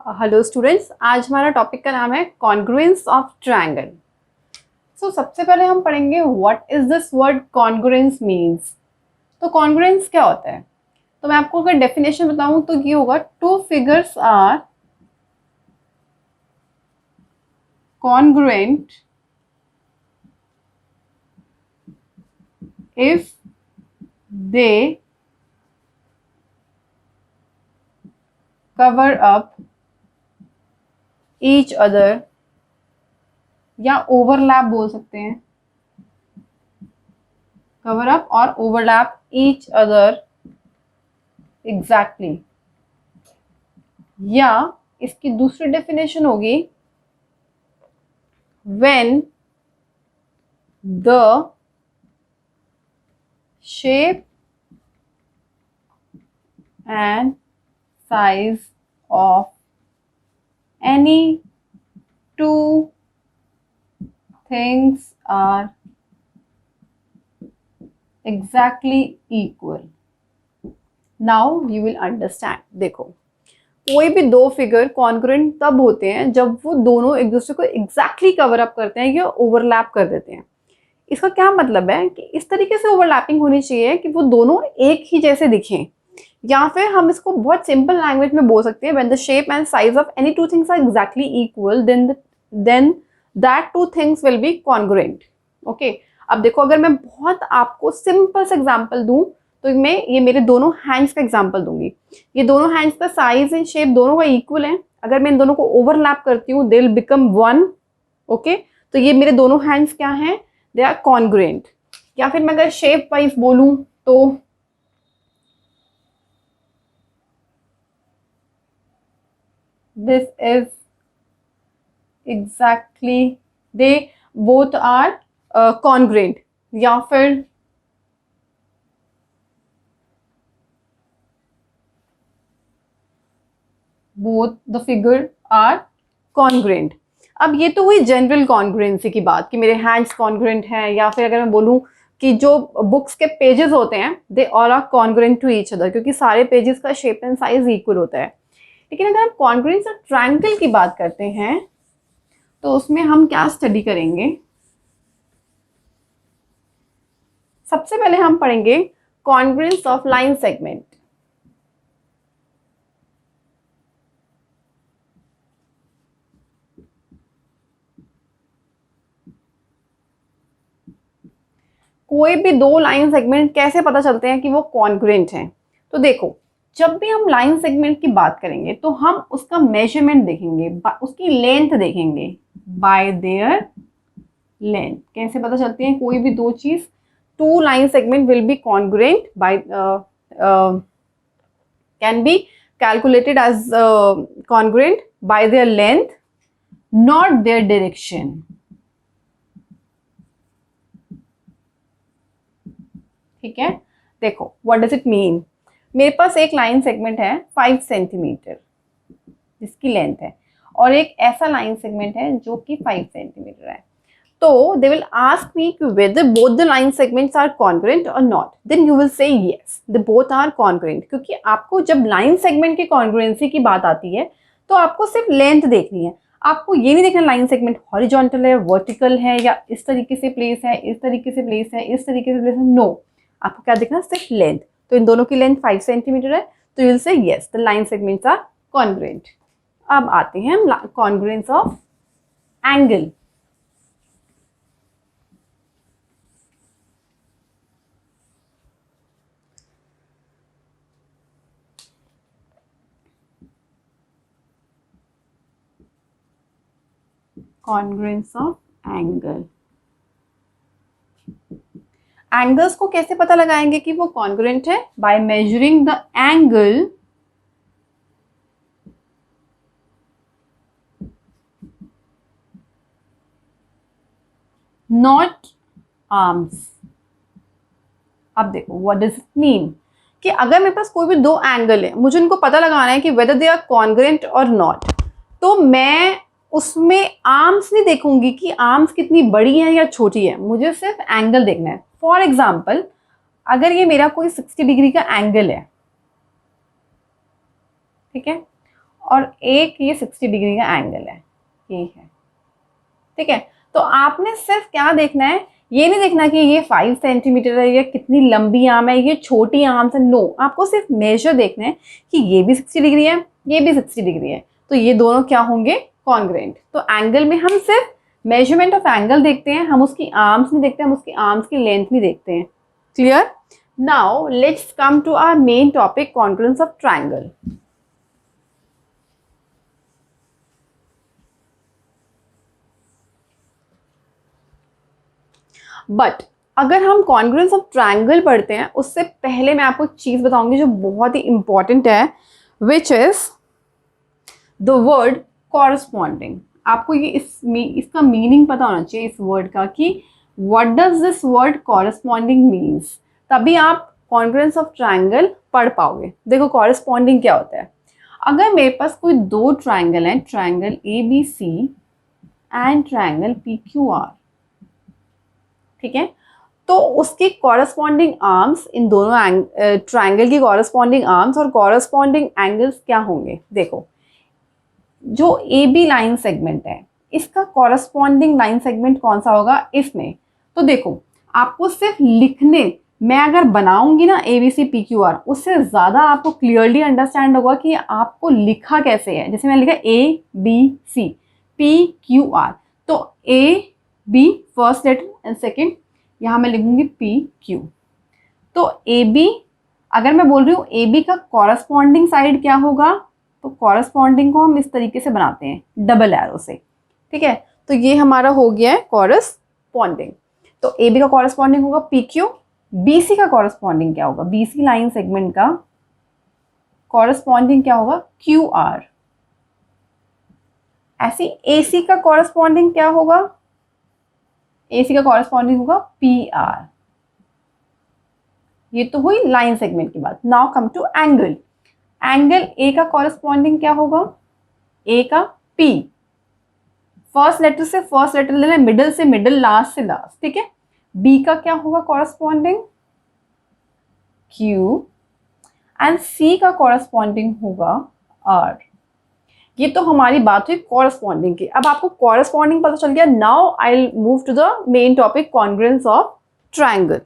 Hello students, आज हमारा topic का नाम है कॉन्ग्रुएंस ऑफ ट्रायंगल। सो सबसे पहले हम पढ़ेंगे what is this word congruence means. तो कॉन्ग्रुएंस क्या होता है? तो मैं आपको अगर डेफिनेशन बताऊं तो ये होगा, two figures are congruent if they cover up each other, या ओवरलैप बोल सकते हैं, कवर अप और ओवरलैप ईच अदर एग्जैक्टली। या इसकी दूसरी डेफिनेशन होगी, when the shape and size of any two things are exactly equal. Now you will understand. देखो, कोई भी दो फिगर कॉन्ग्रुएंट तब होते हैं जब वो दोनों एक दूसरे को एग्जैक्टली कवर अप करते हैं या ओवरलैप कर देते हैं। इसका क्या मतलब है कि इस तरीके से ओवरलैपिंग होनी चाहिए कि वो दोनों एक ही जैसे दिखें, या फिर हम इसको बहुत सिंपल लैंग्वेज में बोल सकते हैं, when the shape and size of any two things are exactly equal then that two things will be congruent. Okay, अब देखो, अगर मैं बहुत आपको सिंपल से एग्जांपल दूं तो मैं ये मेरे दोनों हैंड्स का एग्जांपल दूंगी। ये दोनों हैंड्स का साइज एंड शेप दोनों का इक्वल है। अगर मैं इन दोनों को ओवरलैप करती हूँ, they will become one. Okay, तो ये मेरे दोनों हैंड्स क्या हैं? They are congruent. या फिर मैं अगर शेप वाइज बोलूं तो this is exactly, they both are congruent. या फिर both the figure are congruent. अब ये तो हुई जनरल कॉन्ग्रुएंसी की बात कि मेरे हैंड्स कॉन्ग्रुएंट हैं, या फिर अगर मैं बोलूं कि जो बुक्स के पेजेस होते हैं they all are congruent to each other, क्योंकि सारे पेजेस का शेप एंड साइज इक्वल होता है। लेकिन अगर हम कॉन्ग्रुएंस ऑफ ट्रायंगल की बात करते हैं तो उसमें हम क्या स्टडी करेंगे? सबसे पहले हम पढ़ेंगे कॉन्ग्रुएंस ऑफ लाइन सेगमेंट। कोई भी दो लाइन सेगमेंट कैसे पता चलते हैं कि वो कॉन्ग्रुएंट हैं? तो देखो, जब भी हम लाइन सेगमेंट की बात करेंगे तो हम उसका मेजरमेंट देखेंगे, उसकी लेंथ देखेंगे, बाय देयर लेंथ। कैसे पता चलती है कोई भी दो चीज? Two line segment will be congruent by can be calculated as congruent by their length, not their direction. ठीक है, देखो, व्हाट डज इट मीन? मेरे पास एक लाइन सेगमेंट है 5 सेंटीमीटर जिसकी लेंथ है, और एक ऐसा लाइन सेगमेंट है जो कि 5 सेंटीमीटर है। तो दे विल आस्क मी कि whether both the line segments are congruent or not, then you will say yes, they both are congruent। क्योंकि आपको जब लाइन सेगमेंट की कॉन्ग्रुएंसी की बात आती है तो आपको सिर्फ लेंथ देखनी है। आपको ये नहीं देखना लाइन सेगमेंट हॉरिजॉन्टल है, वर्टिकल है, या इस तरीके से प्लेस है, इस तरीके से प्लेस है, इस तरीके से प्लेस है। नो, आपको क्या देखना? सिर्फ लेंथ। तो इन दोनों की लेंथ 5 सेंटीमीटर है, तो you will say yes, the line segments are congruent. अब आते हैं हम congruence of angle. Congruence of angle. Angles को कैसे पता लगाएंगे कि वो कॉन्ग्रुएंट है? By measuring the angle not arms. अब देखो, व्हाट डज इट मीन कि अगर मेरे पास कोई भी दो एंगल है, मुझे उनको पता लगाना है कि वेदर दे आर कॉन्ग्रुएंट और नॉट, तो मैं उसमें आर्म्स नहीं देखूंगी कि आर्म्स कितनी बड़ी है या छोटी है, मुझे सिर्फ एंगल देखना है। फॉर एग्जाम्पल, अगर ये मेरा कोई 60 डिग्री का एंगल है, ठीक है, और एक ये 60 डिग्री का एंगल है, ये है, ठीक है। तो आपने सिर्फ क्या देखना है, ये नहीं देखना कि ये 5 सेंटीमीटर है, ये कितनी लंबी आर्म है, ये छोटी आर्म है, नो, आपको सिर्फ मेजर देखना है कि ये भी 60 डिग्री है, ये भी 60 डिग्री है, तो ये दोनों क्या होंगे, कॉन्ग्रुएंट। तो एंगल में हम सिर्फ मेजरमेंट ऑफ एंगल देखते हैं, हम उसकी आर्म्स नहीं देखते, हम उसकी आर्म्स की लेंथ नहीं देखते हैं। Clear? Now let's come to our main topic, congruence of triangle. But अगर हम कॉन्ग्रुएंस ऑफ ट्रायंगल पढ़ते हैं, उससे पहले मैं आपको एक चीज बताऊंगी जो बहुत ही इंपॉर्टेंट है, which is the word corresponding. आपको ये इसका मीनिंग पता होना चाहिए इस वर्ड का, कि what does this word corresponding means, तभी आप कॉन्ग्रुएंस ऑफ ट्रायंगल पढ़ पाओगे। देखो कॉरस्पॉन्डिंग क्या होता है, अगर मेरे पास कोई दो ट्रायंगल हैं, triangle ABC and triangle PQR, ठीक है, तो उसकी कॉरस्पॉन्डिंग आर्म्स, इन दोनों ट्रायंगल की कॉरस्पॉन्डिंग आर्म्स और कॉरस्पॉन्डिंग एंगल्स क्या होंगे। देखो जो AB लाइन सेगमेंट है, इसका कॉरस्पॉन्डिंग लाइन सेगमेंट कौन सा होगा इसमें। तो देखो आपको सिर्फ लिखने, मैं अगर बनाऊंगी ना ABC PQR, उससे ज़्यादा आपको क्लियरली अंडरस्टैंड होगा कि आपको लिखा कैसे है। जैसे मैंने लिखा ABC PQR, तो AB first letter and second, यहाँ मैं लिखूंगी PQ। तो AB, अगर मैं बोल रही हूँ AB का कॉरस्पॉन्डिंग साइड क्या होगा, तो कॉरस्पॉन्डिंग को हम इस तरीके से बनाते हैं डबल एरो से, ठीक है। तो ये हमारा हो गया है कॉरस्पॉन्डिंग। तो AB का कॉरस्पॉन्डिंग होगा PQ, BC का कॉरस्पॉन्डिंग क्या होगा, BC लाइन सेगमेंट का कॉरस्पॉन्डिंग क्या होगा, QR। ऐसी AC का कॉरस्पॉन्डिंग क्या होगा, AC का कॉरस्पॉन्डिंग होगा PR। ये तो हुई लाइन सेगमेंट की बात। Now come to angle. Angle A का कॉरस्पॉन्डिंग क्या होगा, A का P, फर्स्ट लेटर से फर्स्ट लेटर लेना, मिडल से मिडल, लास्ट से लास्ट, ठीक है। B का क्या होगा कॉरस्पॉन्डिंग, Q, एंड C का कॉरस्पॉन्डिंग होगा R। ये तो हमारी बात हुई कॉरस्पॉन्डिंग की। अब आपको कॉरस्पॉन्डिंग पता चल गया। Now I will move to the main topic, congruence of triangle.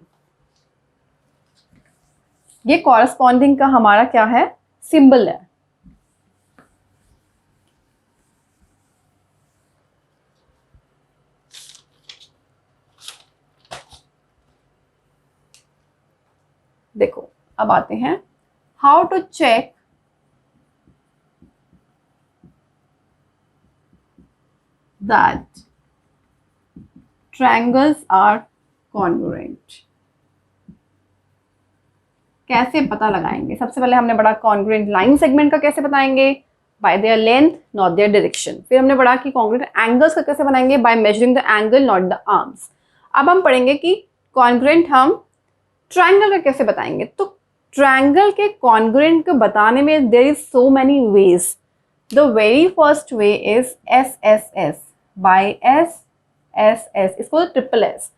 ये कॉरस्पॉन्डिंग का हमारा क्या है, सिंबल है। देखो अब आते हैं how to check that triangles are congruent. कैसे पता लगाएंगे, सबसे पहले हमने पढ़ा कॉन्ग्रुएंट लाइन सेगमेंट का कैसे बताएंगे, bye their length not their direction. फिर हमने पढ़ा कि कॉन्ग्रुएंट एंगल्स का कैसे बनाएंगे, bye measuring the angle not the arms. अब हम पढ़ेंगे कि कॉन्ग्रुएंट हम ट्रायंगल का कैसे बताएंगे। तो ट्रायंगल के कॉन्ग्रुएंट को बताने में there is so many ways. The very first way is SSS, by SSS, इसको ट्रिपल S।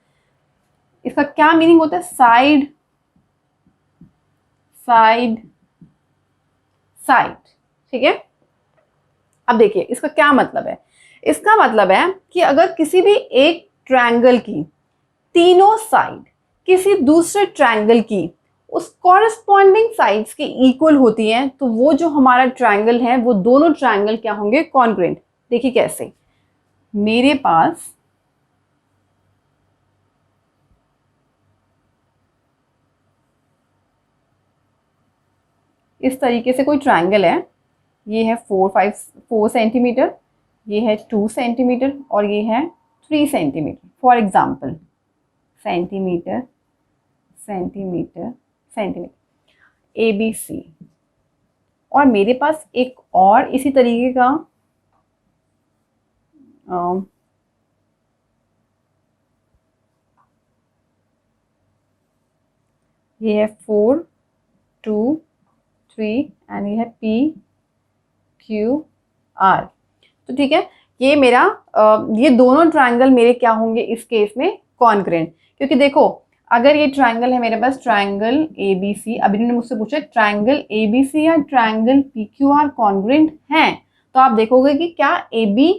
इसका क्या मीनिंग होता है, साइड साइड साइड, ठीक है। अब देखिए इसका क्या मतलब है, इसका मतलब है कि अगर किसी भी एक ट्रायंगल की तीनों साइड किसी दूसरे ट्रायंगल की उस कॉरस्पॉन्डिंग साइड्स की इक्वल होती हैं, तो वो जो हमारा ट्रायंगल है, वो दोनों ट्रायंगल क्या होंगे, कॉन्ग्रुएंट। देखिए कैसे, मेरे पास इस तरीके से कोई ट्रायंगल है, ये है 4 सेंटीमीटर, ये है 2 सेंटीमीटर और ये है 3 centimetre. For example centimetre centimetre centimetre ABC। और मेरे पास एक और इसी तरीके का ये है 4 2 3 एंड ये है PQR। तो ठीक है, ये मेरा ये दोनों ट्रायंगल मेरे क्या होंगे इस केस में, कॉन्ग्रुएंट। क्योंकि देखो अगर ये ट्रायंगल है मेरे पास, ट्रायंगल ए बी सी, अभी इन्होंने मुझसे पूछा ट्रायंगल ए बी सी या triangle P Q are congruent हैं, तो आप देखोगे कि क्या ए बी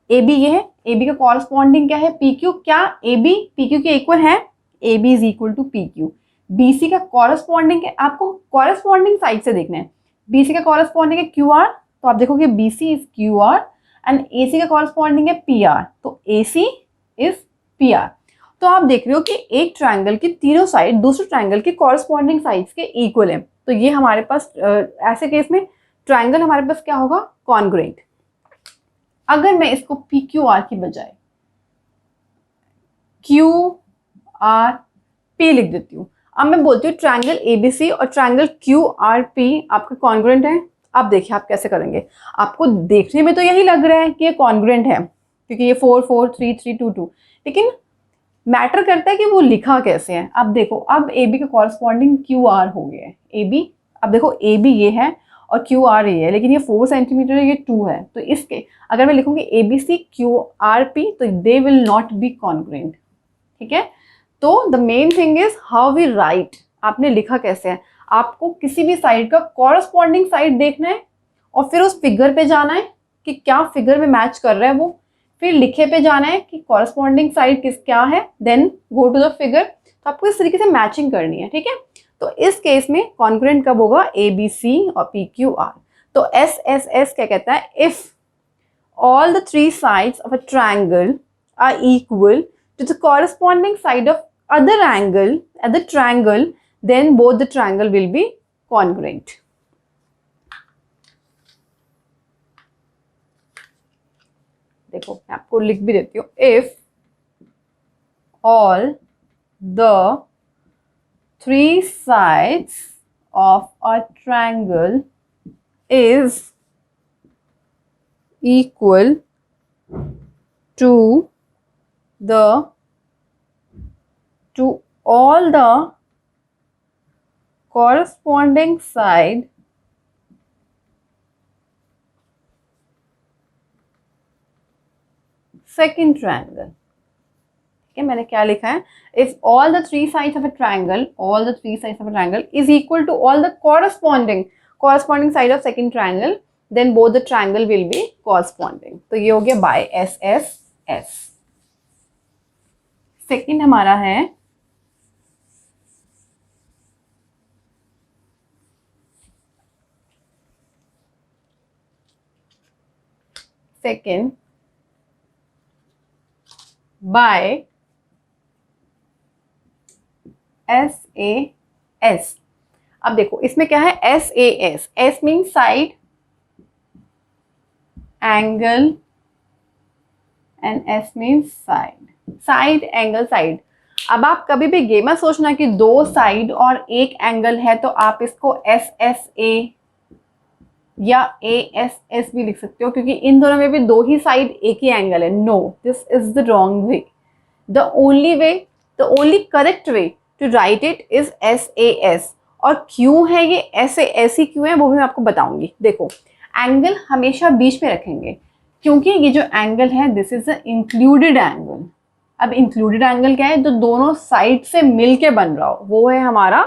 ये है, ए बी का कॉरस्पॉन्डिंग क्या है पी क्यू, क्या ए बी पी क्यू के इक्वल है, A B is equal to P Q. B C का कॉरस्पॉन्डिंग है, आपको कॉरस्पॉन्डिंग साइड से देखना है, बी सी का कॉरस्पॉन्डिंग है क्यू आर, तो आप देखोगे B C is Q R and A C का कॉरस्पॉन्डिंग है पी आर, तो A C is P R. तो आप देख रहे हो कि एक ट्रायंगल की तीनों साइड दूसरे ट्रायंगल की कॉरस्पॉन्डिंग साइड्स के इक्वल है, तो ये हमारे पास ऐसे केस में ट्रायंगल हमारे पास क्या होगा, कॉन्ग्रुएंट। अगर मैं इसको पी क्यू आर की बजाय क्यू आर पी लिख देती हूँ, अब मैं बोलती हूँ ट्रायंगल एबीसी और ट्रायंगल क्यू आर पी आपके कॉन्ग्रुएंट है। अब देखिए आप कैसे करेंगे, आपको देखने में तो यही लग रहा है कि ये कॉन्ग्रुएंट है क्योंकि ये 4 4 3 3 2 2, लेकिन मैटर करता है कि वो लिखा कैसे है। अब देखो, अब ए बी का कॉरस्पॉन्डिंग क्यू आर हो गया है ए बी, अब देखो ए बी ये है और क्यू आर ये है, लेकिन ये 4 सेंटीमीटर है, ये 2 है, तो इसके अगर मैं लिखूंगी A B C Q R P तो they will not be congruent. ठीक है, तो the main thing is how we write, आपने लिखा कैसे है। आपको किसी भी साइड का कॉरस्पॉन्डिंग साइड देखना है और फिर उस फिगर पे जाना है कि क्या फिगर में मैच कर रहा है वो, फिर लिखे पे जाना है कि कॉरस्पॉन्डिंग साइड किस क्या है, then go to the figure. तो आपको इस तरीके से मैचिंग करनी है। ठीक है, तो इस केस में कॉन्ग्रुएंट कब होगा, ए बी सी और पी क्यू आर। तो एस एस एस क्या कहता है, if all the three sides of a triangle are equal to the corresponding side of other angle at the triangle, then both the triangle will be congruent. देखो मैं आपको लिख भी देती हूँ, if all the three sides of a triangle is equal to all the corresponding side second triangle। ठीक है, मैंने क्या लिखा है, if all the three sides of a triangle is equal to all the corresponding side of second triangle, then both the triangle will be corresponding। तो ये हो गया by S S S. Second हमारा है second by S A S. अब देखो इसमें क्या है, S A S, S mean side, angle and S mean side, side angle side. अब आप कभी भी ये मत सोचना कि दो साइड और एक एंगल है तो आप इसको एस एस ए या ए एस एस भी लिख सकते हो, क्योंकि इन दोनों में भी दो ही साइड एक ही एंगल है। No, this is the wrong way. The only correct way to write it is S A S. और क्यों है ये ऐसे ऐसी क्यों है वो भी मैं आपको बताऊंगी। देखो एंगल हमेशा बीच में रखेंगे क्योंकि ये जो एंगल है this is a included angle. अब इंक्लूडेड एंगल क्या है, जो दोनों साइड से मिलके बन रहा हो वो है हमारा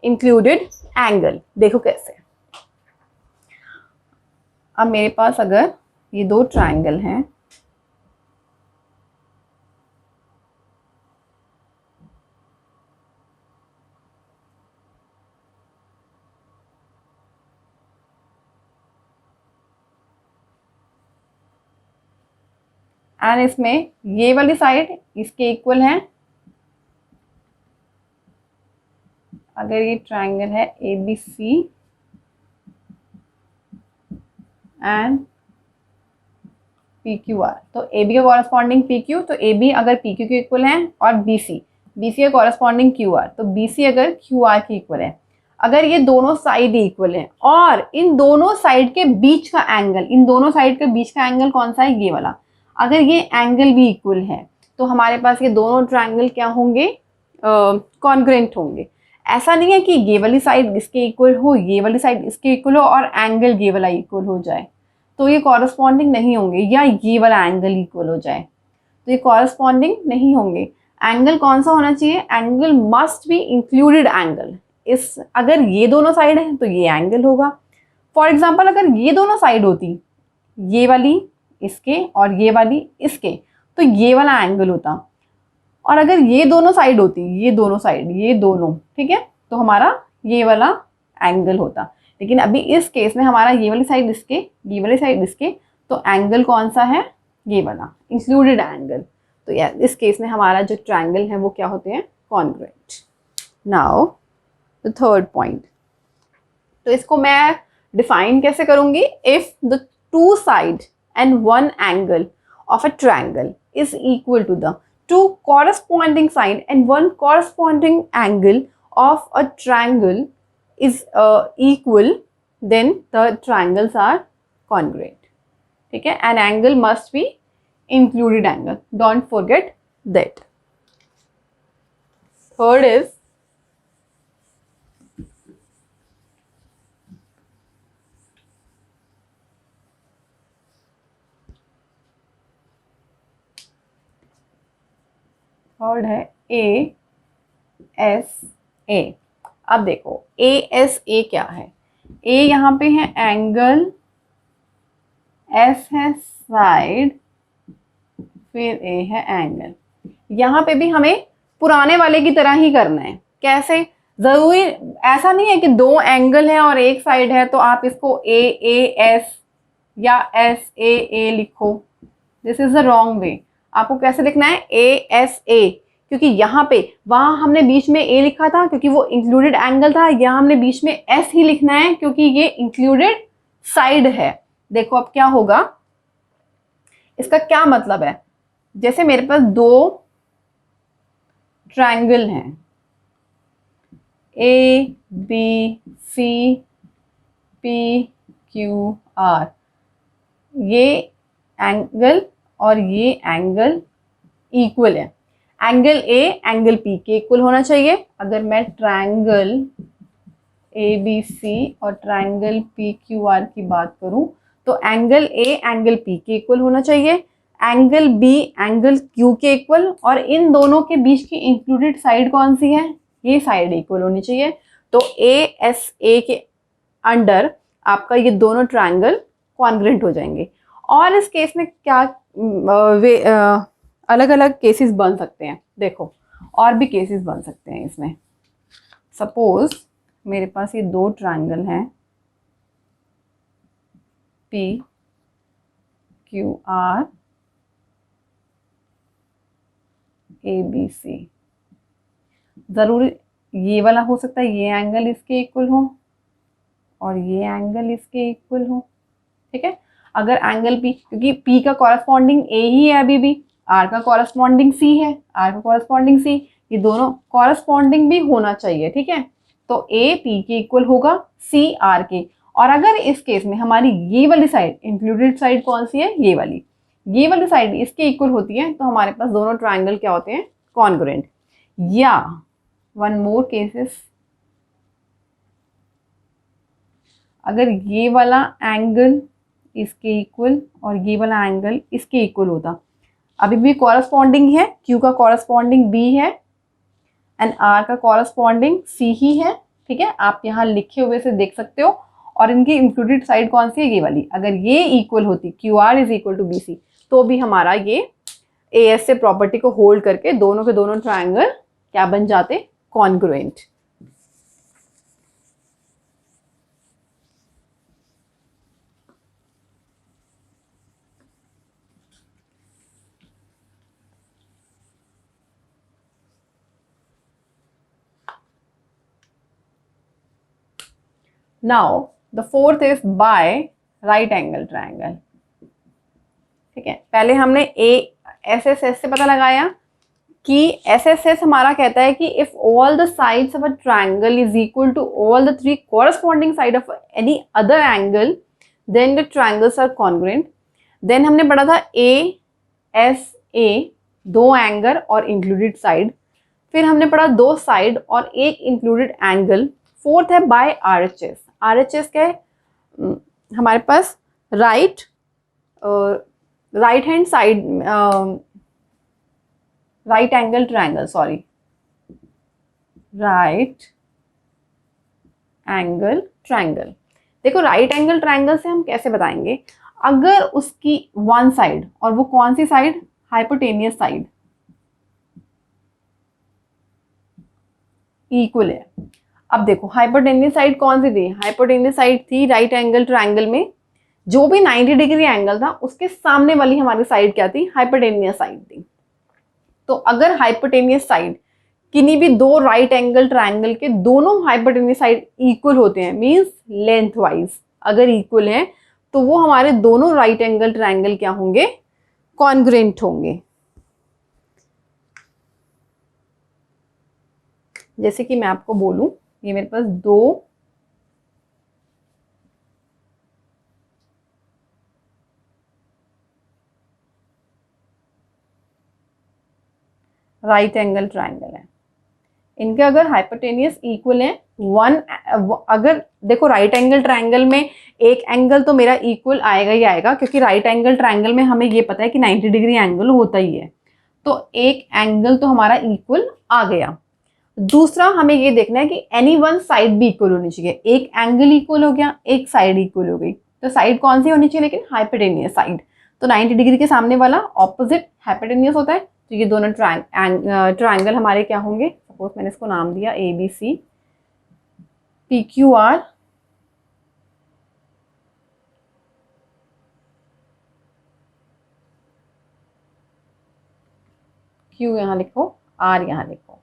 इंक्लूडेड एंगल। देखो कैसे, अब मेरे पास अगर ये दो ट्रायंगल हैं, एंड इसमें ये वाली साइड इसके इक्वल है। अगर ये ट्रायंगल है A B C and P Q R, तो ए बी का कॉरस्पॉन्डिंग पी क्यू, तो ए बी अगर पी क्यू के इक्वल है, और बी सी का कॉरस्पॉन्डिंग क्यू आर, तो बी सी अगर क्यू आर के इक्वल है, अगर ये दोनों साइड इक्वल है और इन दोनों साइड के बीच का एंगल, इन दोनों साइड के बीच का एंगल कौन सा है, ये वाला, अगर ये एंगल भी इक्वल है तो हमारे पास ये दोनों ट्रायंगल क्या होंगे, कॉन्ग्रुएंट होंगे। ऐसा नहीं है कि ये वाली साइड इसके इक्वल हो, ये वाली साइड इसके इक्वल हो और एंगल ये वाला इक्वल हो जाए तो ये कॉरस्पॉन्डिंग नहीं होंगे, या ये वाला एंगल इक्वल हो जाए तो ये कॉरस्पॉन्डिंग नहीं होंगे। एंगल कौन सा होना चाहिए, angle must be included angle. इस अगर ये दोनों साइड है तो ये एंगल होगा। फॉर एग्जाम्पल अगर ये दोनों साइड होती, ये वाली इसके और ये वाली इसके, तो ये वाला एंगल होता। और अगर ये दोनों साइड होती, ये दोनों साइड, ये दोनों, ठीक है, तो हमारा ये वाला एंगल होता। लेकिन अभी इस केस में हमारा ये वाली साइड इसके, ये वाली साइड इसके, तो एंगल कौन सा है, ये वाला इंक्लूडेड एंगल। तो यार इस केस में हमारा जो ट्रायंगल है वो क्या होते हैं, congruent. Now the third point, तो इसको मैं डिफाइन कैसे करूंगी, if the two side and one angle of a triangle is equal to the two corresponding side and one corresponding angle of a triangle is equal, then the triangles are congruent. ठीक है, an angle must be included angle, don't forget that. Third is third है A S A. अब देखो A S A क्या है, ए यहाँ पे है एंगल, एस है साइड, फिर ए है एंगल। यहाँ पे भी हमें पुराने वाले की तरह ही करना है। कैसे, जरूरी ऐसा नहीं है कि दो एंगल है और एक साइड है तो आप इसको ए ए एस या एस ए लिखो, दिस इज द रॉन्ग वे। आपको कैसे लिखना है, ए एस ए, क्योंकि यहाँ पे वहाँ हमने बीच में ए लिखा था क्योंकि वो इंक्लूडेड एंगल था, यहाँ हमने बीच में एस ही लिखना है क्योंकि ये इंक्लूडेड साइड है। देखो अब क्या होगा, इसका क्या मतलब है, जैसे मेरे पास दो ट्रायंगल हैं, A B C P Q R, ये एंगल और ये एंगल इक्वल है। एंगल ए एंगल पी के इक्वल होना चाहिए। अगर मैं ट्रायंगल ए बी सी और ट्रायंगल पी क्यू आर की बात करूं तो एंगल ए एंगल पी के इक्वल होना चाहिए, एंगल बी एंगल क्यू के इक्वल, और इन दोनों के बीच की इंक्लूडेड साइड कौन सी है, ये साइड इक्वल होनी चाहिए। तो ए एस ए के अंडर आपका ये दोनों ट्रायंगल कॉन्ग्रुएंट हो जाएंगे। और इस केस में क्या अलग अलग केसेस बन सकते हैं, देखो और भी केसेस बन सकते हैं इसमें। सपोज मेरे पास ये दो ट्रायंगल हैं P Q R A B C, ज़रूरी ये वाला हो सकता है ये एंगल इसके इक्वल हो और ये एंगल इसके इक्वल हो, ठीक है। अगर एंगल पी, क्योंकि पी का कॉरस्पॉन्डिंग ए ही है अभी भी, आर का कॉरस्पॉन्डिंग सी है, आर का कॉरस्पॉन्डिंग सी, ये दोनों कॉरस्पॉन्डिंग भी होना चाहिए, ठीक है। तो ए पी के इक्वल होगा, सी आर के। और अगर इस केस में हमारी ये वाली साइड इंक्लूडेड साइड कौन सी है, ये वाली साइड इसके इक्वल होती है, तो हमारे पास दोनों ट्रायंगल क्या होते हैं, कॉन्ग्रुएंट। या वन मोर केसेस, अगर ये वाला एंगल इसके इक्वल और ये वाला एंगल इसके इक्वल होता, अभी भी कॉरस्पॉन्डिंग है, क्यू का कॉरस्पॉन्डिंग बी है एंड आर का कॉरस्पॉन्डिंग सी ही है, ठीक है। आप यहाँ लिखे हुए से देख सकते हो। और इनकी इंक्लूडेड साइड कौन सी है, ये वाली। अगर ये इक्वल होती, Q R is equal to B C, तो भी हमारा ये ए एस से प्रॉपर्टी को होल्ड करके दोनों के दोनों ट्रायंगल क्या बन जाते, congruent. Now the fourth is by right angle triangle, ठीक है। पहले हमने ए एस एस एस से पता लगाया कि एस एस एस हमारा कहता है कि if all the sides of a triangle is equal to all the three corresponding side of any other angle then the triangles are congruent. Then हमने पढ़ा था ए एस ए, दो angle और included side. फिर हमने पढ़ा दो side और एक इंक्लूडेड एंगल। फोर्थ है by R H S. R H S क्या है, हमारे पास right hand side, right angle triangle, sorry, right angle triangle. देखो राइट एंगल ट्रायंगल से हम कैसे बताएंगे, अगर उसकी वन साइड, और वो कौन सी साइड, हाइपोटेनियस साइड, इक्वल है। अब देखो हाइपोटेनियस साइड कौन सी थी, हाइपोटेनियस साइड थी राइट एंगल ट्रायंगल में जो भी 90 डिग्री एंगल था उसके सामने वाली हमारी साइड क्या थी, हाइपोटेनियस साइड थी। तो अगर हाइपोटेनियस साइड किन्हीं भी दो राइट एंगल ट्रायंगल के दोनों हाइपोटेनियस साइड इक्वल होते हैं, मींस लेंथ वाइज अगर इक्वल है, तो वो हमारे दोनों राइट एंगल ट्रायंगल क्या होंगे, कॉन्ग्रुएंट होंगे। जैसे कि मैं आपको बोलूं, ये मेरे पास दो राइट एंगल ट्रायंगल है, इनके अगर हाइपोटेनियस इक्वल है, वन, अगर देखो राइट एंगल ट्रायंगल में एक एंगल तो मेरा इक्वल आएगा ही आएगा, क्योंकि राइट एंगल ट्रायंगल में हमें ये पता है कि 90 डिग्री एंगल होता ही है, तो एक एंगल तो हमारा इक्वल आ गया। दूसरा हमें ये देखना है कि एनी वन साइड भी इक्वल होनी चाहिए, एक एंगल इक्वल हो गया, एक साइड इक्वल हो गई, तो साइड कौन सी होनी चाहिए, लेकिन हाइपोटेनियस साइड। तो 90 डिग्री के सामने वाला ऑपोजिट हाइपोटेनियस होता है, तो ये दोनों ट्रायंगल हमारे क्या होंगे, सपोज मैंने इसको नाम दिया A B C, P Q R, Q यहाँ लिखो, आर यहाँ लिखो,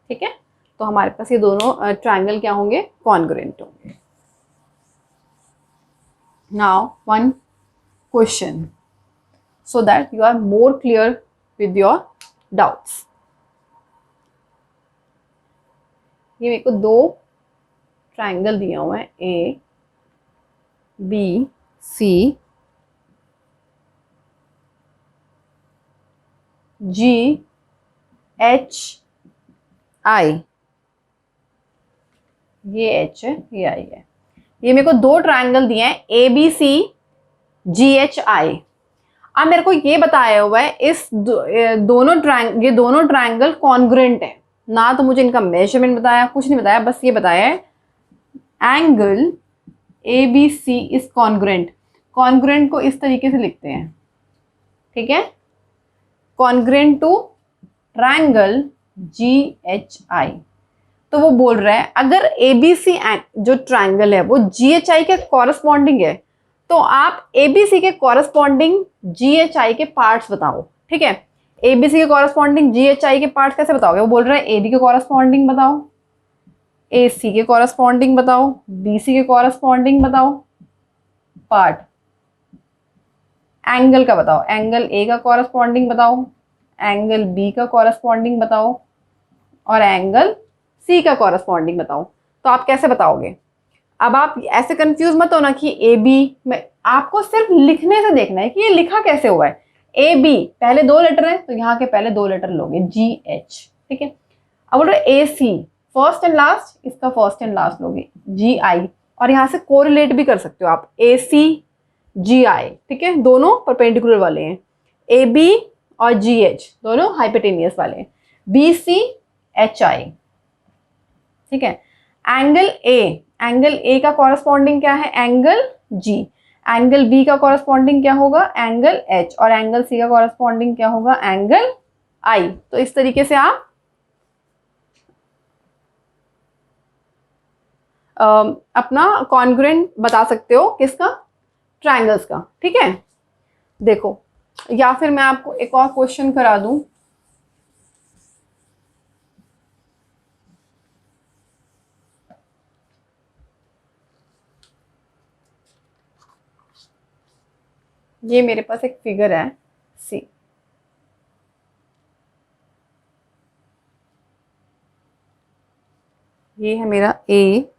ठीक है। तो हमारे पास ये दोनों ट्रायंगल क्या होंगे, कॉन्ग्रुएंट होंगे। Now one question so that you are more clear with your doubts. ये मेरे को दो ट्रायंगल दिए हुए हैं, A B C ji H आई, ये एच है ये आई है, ये मेरे को दो ट्रायंगल दिए हैं A B C ji H आई। अब मेरे को ये बताया हुआ है इस ये दोनों ट्रायंगल कॉन्ग्रुएंट है, ना तो मुझे इनका मेजरमेंट बताया, कुछ नहीं बताया, बस ये बताया है angle A B C is congruent. Congruent को इस तरीके से लिखते हैं, ठीक है, congruent to triangle G H I. तो वो बोल रहा है अगर ए बी सी जो ट्रायंगल है वो जी एच आई के कॉरस्पॉन्डिंग है, तो आप ए बी सी के कॉरस्पॉन्डिंग जी एच आई के पार्ट्स बताओ, ठीक है। ए बी सी के कॉरस्पॉन्डिंग जी एच आई के पार्ट्स कैसे बताओगे, वो बोल रहा है ए बी के कॉरस्पॉन्डिंग बताओ, ए सी के कॉरस्पॉन्डिंग बताओ, बी सी के कॉरस्पॉन्डिंग बताओ, पार्ट एंगल का बताओ, एंगल ए का कॉरस्पॉन्डिंग बताओ, एंगल बी का कॉरस्पॉन्डिंग बताओ, और एंगल सी का कॉरस्पॉन्डिंग बताओ। तो आप कैसे बताओगे, अब आप ऐसे कंफ्यूज मत होना कि ए बी में, आपको सिर्फ लिखने से देखना है कि ये लिखा कैसे हुआ है। ए बी पहले दो लेटर है, तो यहाँ के पहले दो लेटर लोगे जी एच, ठीक है। अब बोल रहे ए सी फर्स्ट एंड लास्ट, इसका फर्स्ट एंड लास्ट लोगे जी आई, और यहाँ से कोरिलेट भी कर सकते हो आप, ए सी जी आई, ठीक है, दोनों परपेंडिकुलर वाले हैं, ए बी और जी एच दोनों हाइपोटेनियस वाले हैं, बी सी एच आई, ठीक है। एंगल ए का कॉरस्पॉन्डिंग क्या है, एंगल जी, एंगल बी का कॉरस्पॉन्डिंग क्या होगा, एंगल एच, और एंगल सी का कॉरस्पॉन्डिंग क्या होगा, एंगल आई। तो इस तरीके से आप अपना कॉन्ग्रुएंट बता सकते हो, किसका, ट्रायंगल्स का, ठीक है। देखो, या फिर मैं आपको एक और क्वेश्चन करा दूं, ये मेरे पास एक फिगर है सी, ये है मेरा ए,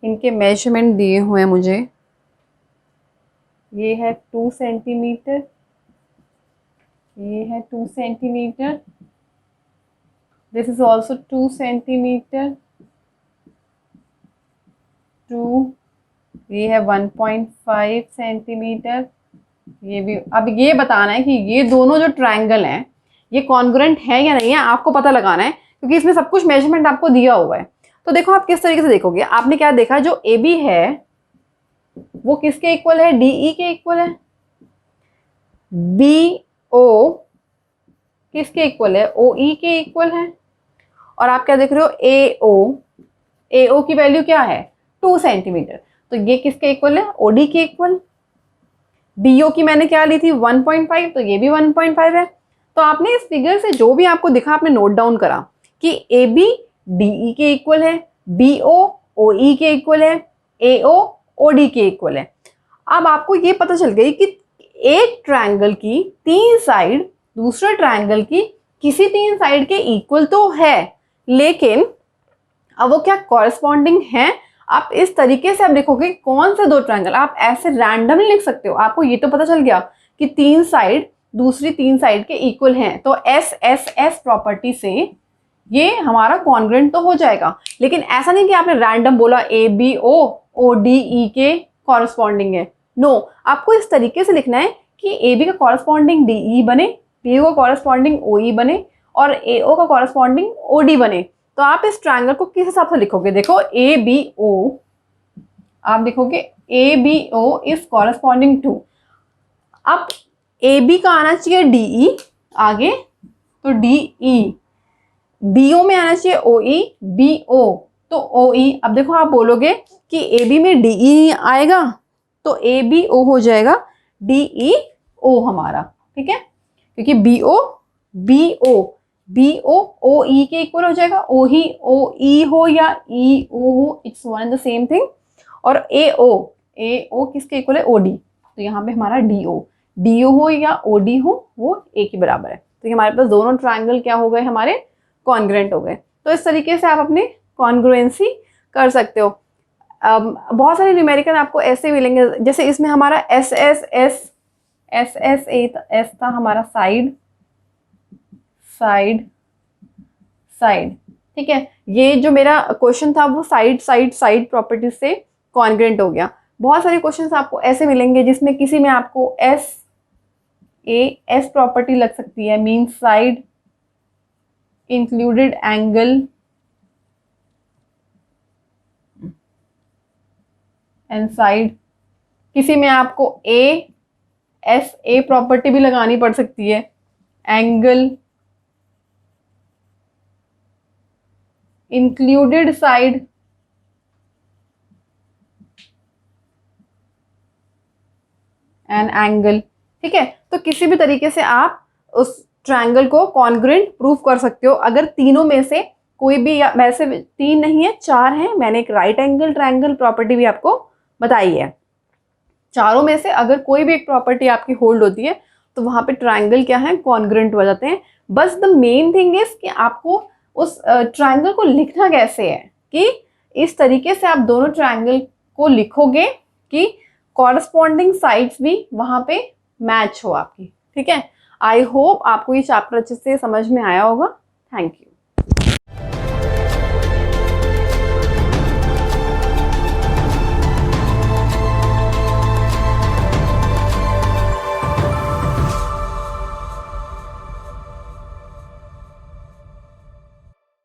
इनके मेजरमेंट दिए हुए हैं मुझे, ये है 2 सेंटीमीटर, ये है 2 centimetre, this is also 2 centimetre, 2 ये है 1.5 सेंटीमीटर, ये भी। अब ये बताना है कि ये दोनों जो ट्रायंगल हैं ये कॉन्ग्रुएंट है या नहीं है, आपको पता लगाना है, क्योंकि इसमें सब कुछ मेजरमेंट आपको दिया हुआ है। तो देखो आप किस तरीके से देखोगे, आपने क्या देखा, जो ए बी है वो किसके इक्वल है, डी ई के इक्वल है। बी ओ किसके इक्वल है, ओ ई के इक्वल है। और आप क्या देख रहे हो, ए ओ की वैल्यू क्या है, 2 सेंटीमीटर, तो ये किसके इक्वल है, ओ डी के इक्वल। बी ओ की मैंने क्या ली थी 1.5, तो ये भी 1.5 है। तो आपने इस फिगर से जो भी आपको दिखा आपने नोट डाउन करा कि ए बी डी ई के इक्वल है, बी ओ ओ ई के इक्वल है, ए ओ ओ डी के इक्वल है। अब आपको ये पता चल गई कि एक ट्रायंगल की 3 साइड दूसरे ट्रायंगल की किसी 3 साइड के इक्वल तो है, लेकिन अब वो क्या कॉरेस्पॉन्डिंग है। आप इस तरीके से आप देखोगे कौन से 2 ट्रायंगल, आप ऐसे रैंडमली लिख सकते हो। आपको ये तो पता चल गया कि 3 साइड दूसरी 3 साइड के इक्वल हैं, तो एस एस एस प्रॉपर्टी से ये हमारा कॉन्ग्रुएंट तो हो जाएगा। लेकिन ऐसा नहीं कि आपने रैंडम बोला ए बी ओ ओ डी ई के कॉरेस्पॉन्डिंग है, नो। आपको इस तरीके से लिखना है कि ए बी का कॉरेस्पॉन्डिंग डी ई बने, बी ओ का कॉरेस्पॉन्डिंग ओ ई बने और ए ओ का कॉरेस्पॉन्डिंग ओ डी बने। तो आप इस ट्रायंगल को किस हिसाब से लिखोगे, देखो ए बी ओ, आप लिखोगे A B O is corresponding to, अब ए बी का आना चाहिए डी ई आगे, तो डी ई, बी ओ में आना चाहिए ओ ई, बी ओ तो ओ ई। अब देखो आप बोलोगे कि ए बी में डी ई आएगा तो ए बी ओ हो जाएगा डी ई ओ हमारा, ठीक है, क्योंकि बी ओ ओ ई के इक्वल हो जाएगा, ओ ही ओ ई हो या ई ओ हो, it's one and the same thing. और ए ओ किसके इक्वल है, ओ डी, तो यहाँ पे हमारा डी ओ हो या ओ डी हो वो ए के बराबर है। तो ये हमारे पास दोनों ट्रायंगल क्या हो गए, हमारे कॉन्ग्रुएंट हो गए। तो इस तरीके से आप अपनी कॉन्ग्रुएंसी कर सकते हो। बहुत सारे न्यूमेरिकल आपको ऐसे मिलेंगे, जैसे इसमें हमारा एस एस था हमारा साइड, ठीक है। ये जो मेरा क्वेश्चन था वो साइड प्रॉपर्टी से कॉन्ग्रुएंट हो गया। बहुत सारे क्वेश्चंस आपको ऐसे मिलेंगे जिसमें किसी में आपको एस प्रॉपर्टी लग सकती है, mean side included angle and side. किसी में आपको ए प्रॉपर्टी भी लगानी पड़ सकती है, angle included side and angle, ठीक है। तो किसी भी तरीके से आप उस ट्रायंगल को कॉन्ग्रुएंट प्रूव कर सकते हो। अगर तीनों में से कोई भी, या वैसे 3 नहीं है 4 हैं, मैंने एक राइट एंगल ट्रायंगल प्रॉपर्टी भी आपको बताई है। चारों में से अगर कोई भी एक प्रॉपर्टी आपकी होल्ड होती है तो वहां पे ट्रायंगल क्या है, कॉन्ग्रुएंट हो जाते हैं। बस द मेन थिंग इज कि आपको उस ट्रायंगल को लिखना कैसे है, कि इस तरीके से आप दोनों ट्रायंगल को लिखोगे कि कॉरस्पॉन्डिंग साइड्स भी वहां पे मैच हो आपकी, ठीक है। आई होप आपको ये चैप्टर अच्छे से समझ में आया होगा। Thank you.